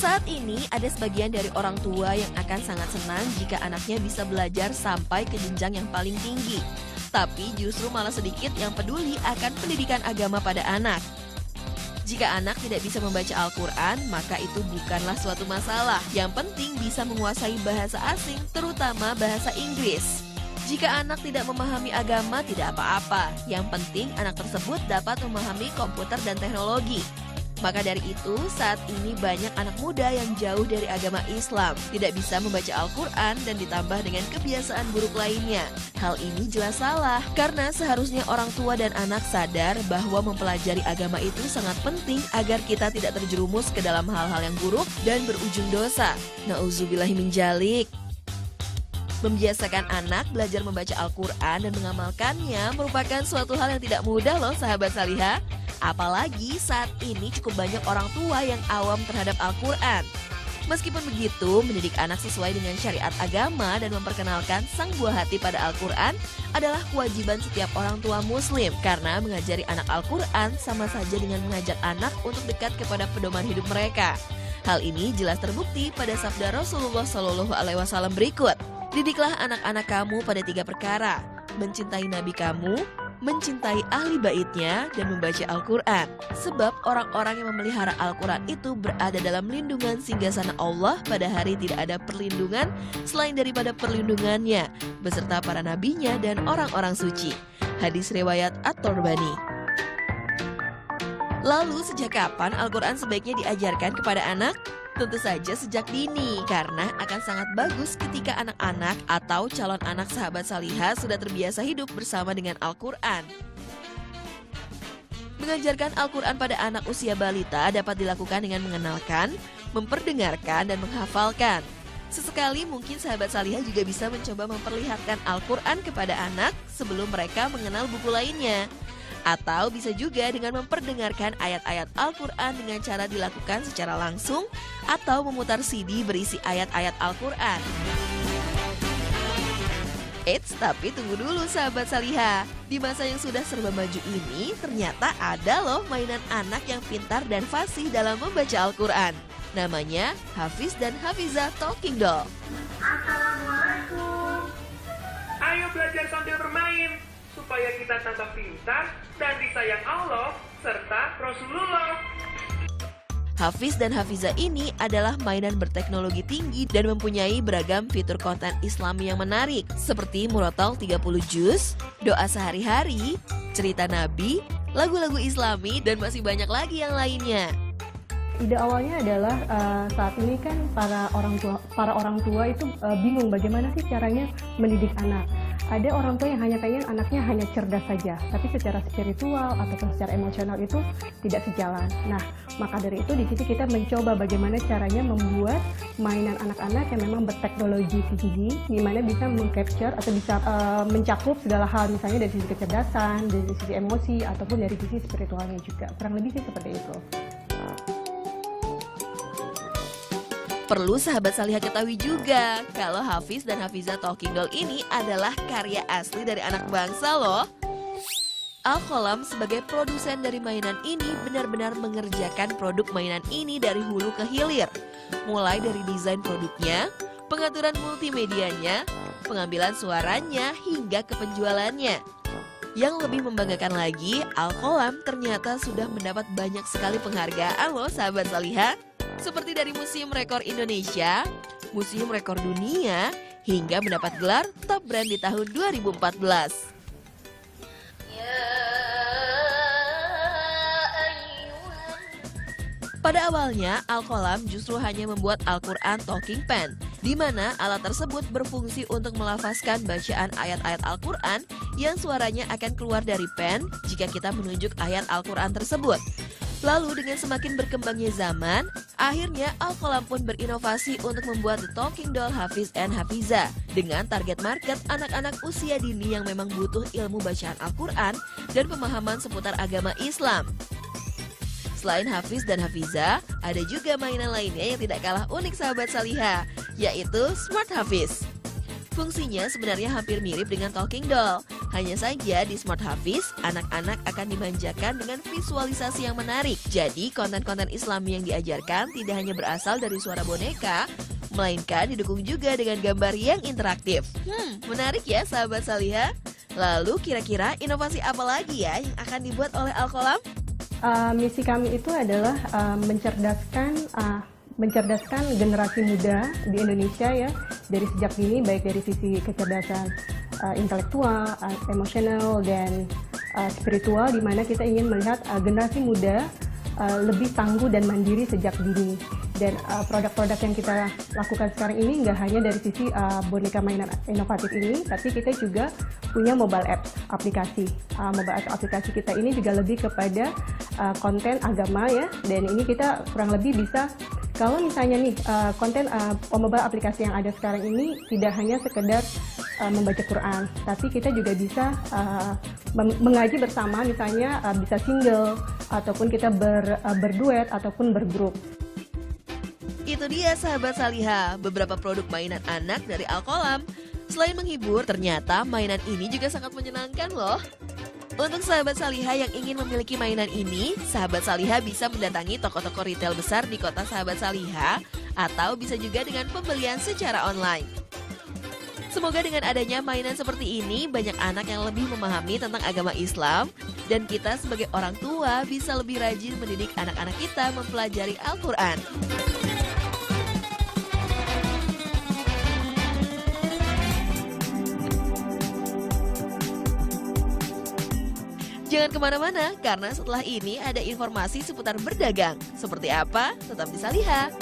Saat ini ada sebagian dari orang tua yang akan sangat senang jika anaknya bisa belajar sampai ke jenjang yang paling tinggi. Tapi justru malah sedikit yang peduli akan pendidikan agama pada anak. Jika anak tidak bisa membaca Al-Quran, maka itu bukanlah suatu masalah. Yang penting bisa menguasai bahasa asing, terutama bahasa Inggris. Jika anak tidak memahami agama, tidak apa-apa. Yang penting anak tersebut dapat memahami komputer dan teknologi. Maka dari itu, saat ini banyak anak muda yang jauh dari agama Islam, tidak bisa membaca Al-Quran dan ditambah dengan kebiasaan buruk lainnya. Hal ini jelas salah, karena seharusnya orang tua dan anak sadar bahwa mempelajari agama itu sangat penting agar kita tidak terjerumus ke dalam hal-hal yang buruk dan berujung dosa. Nauzubillahiminjalik. Membiasakan anak belajar membaca Al-Quran dan mengamalkannya merupakan suatu hal yang tidak mudah loh sahabat salihah. Apalagi saat ini cukup banyak orang tua yang awam terhadap Al-Quran. Meskipun begitu, mendidik anak sesuai dengan syariat agama dan memperkenalkan sang buah hati pada Al-Quran adalah kewajiban setiap orang tua muslim. Karena mengajari anak Al-Quran sama saja dengan mengajak anak untuk dekat kepada pedoman hidup mereka. Hal ini jelas terbukti pada sabda Rasulullah SAW berikut. Didiklah anak-anak kamu pada 3 perkara: mencintai Nabi kamu, mencintai ahli baitnya, dan membaca Al-Quran. Sebab orang-orang yang memelihara Al-Quran itu berada dalam lindungan singgasana Allah pada hari tidak ada perlindungan selain daripada perlindungannya, beserta para nabinya dan orang-orang suci. Hadis riwayat At-Torbani. Lalu sejak kapan Al-Quran sebaiknya diajarkan kepada anak? Tentu saja sejak dini, karena akan sangat bagus ketika anak-anak atau calon anak sahabat salihah sudah terbiasa hidup bersama dengan Al-Quran. Mengajarkan Al-Quran pada anak usia balita dapat dilakukan dengan mengenalkan, memperdengarkan, dan menghafalkan. Sesekali mungkin sahabat salihah juga bisa mencoba memperlihatkan Al-Quran kepada anak sebelum mereka mengenal buku lainnya. Atau bisa juga dengan memperdengarkan ayat-ayat Al-Quran dengan cara dilakukan secara langsung atau memutar CD berisi ayat-ayat Al-Quran. Eits, tapi tunggu dulu sahabat salihah. Di masa yang sudah serba maju ini, ternyata ada loh mainan anak yang pintar dan fasih dalam membaca Al-Quran. Namanya Hafiz dan Hafizah Talking Doll. Assalamualaikum. Ayo belajar sambil bermain, supaya kita tambah pintar dan disayang Allah serta Rasulullah. Hafiz dan Hafizah ini adalah mainan berteknologi tinggi dan mempunyai beragam fitur konten Islami yang menarik, seperti murotal 30 juz, doa sehari-hari, cerita Nabi, lagu-lagu Islami, dan masih banyak lagi yang lainnya. Ide awalnya adalah saat ini kan para orang tua itu bingung bagaimana sih caranya mendidik anak. Ada orang tua yang hanya pengen anaknya hanya cerdas saja, tapi secara spiritual ataupun secara emosional itu tidak sejalan. Nah, maka dari itu di sini kita mencoba bagaimana caranya membuat mainan anak-anak yang memang berteknologi tinggi, di mana bisa mengcapture atau bisa mencakup segala hal, misalnya dari sisi kecerdasan, dari sisi emosi, ataupun dari sisi spiritualnya juga. Kurang lebih sih seperti itu. Perlu sahabat salihah ketahui juga, kalau Hafiz dan Hafizah Talking Doll ini adalah karya asli dari anak bangsa loh. Al-Qalam sebagai produsen dari mainan ini benar-benar mengerjakan produk mainan ini dari hulu ke hilir. Mulai dari desain produknya, pengaturan multimedianya, pengambilan suaranya, hingga ke penjualannya. Yang lebih membanggakan lagi, Al-Qalam ternyata sudah mendapat banyak sekali penghargaan loh sahabat salihah. Seperti dari Museum Rekor Indonesia, Museum Rekor Dunia, hingga mendapat gelar Top Brand di tahun 2014. Pada awalnya, Al-Qalam justru hanya membuat Al-Quran Talking Pen, di mana alat tersebut berfungsi untuk melafazkan bacaan ayat-ayat Al-Quran yang suaranya akan keluar dari pen jika kita menunjuk ayat Al-Quran tersebut. Lalu dengan semakin berkembangnya zaman, akhirnya Al-Qalam pun berinovasi untuk membuat The Talking Doll Hafiz and Hafizah dengan target market anak-anak usia dini yang memang butuh ilmu bacaan Al-Quran dan pemahaman seputar agama Islam. Selain Hafiz dan Hafizah, ada juga mainan lainnya yang tidak kalah unik sahabat salihah, yaitu Smart Hafiz. Fungsinya sebenarnya hampir mirip dengan Talking Doll, Hanya saja di Smart Hafiz, anak-anak akan dimanjakan dengan visualisasi yang menarik. Jadi konten-konten Islami yang diajarkan tidak hanya berasal dari suara boneka, melainkan didukung juga dengan gambar yang interaktif. Menarik ya sahabat Saliha? Lalu kira-kira inovasi apa lagi ya yang akan dibuat oleh Al-Qalam? Misi kami itu adalah mencerdaskan generasi muda di Indonesia ya, dari sejak dini, baik dari sisi kecerdasan intelektual, emosional, dan spiritual, di mana kita ingin melihat generasi muda lebih tangguh dan mandiri sejak dini. Dan produk-produk yang kita lakukan sekarang ini nggak hanya dari sisi boneka mainan inovatif ini, tapi kita juga punya mobile apps, aplikasi. Mobile apps aplikasi kita ini juga lebih kepada konten agama ya, dan ini kita kurang lebih bisa, kalau misalnya nih konten mobile aplikasi yang ada sekarang ini tidak hanya sekedar membaca Quran, tapi kita juga bisa mengaji bersama, misalnya bisa single, ataupun kita berduet, ataupun bergrup. Itu dia sahabat Saliha, beberapa produk mainan anak dari Al-Qalam. Selain menghibur, ternyata mainan ini juga sangat menyenangkan loh. Untuk sahabat Saliha yang ingin memiliki mainan ini, sahabat Saliha bisa mendatangi toko-toko retail besar di kota sahabat Saliha, atau bisa juga dengan pembelian secara online. Semoga dengan adanya mainan seperti ini, banyak anak yang lebih memahami tentang agama Islam, dan kita sebagai orang tua bisa lebih rajin mendidik anak-anak kita mempelajari Al-Quran. Jangan kemana-mana, karena setelah ini ada informasi seputar berdagang. Seperti apa? Tetap di Saliha.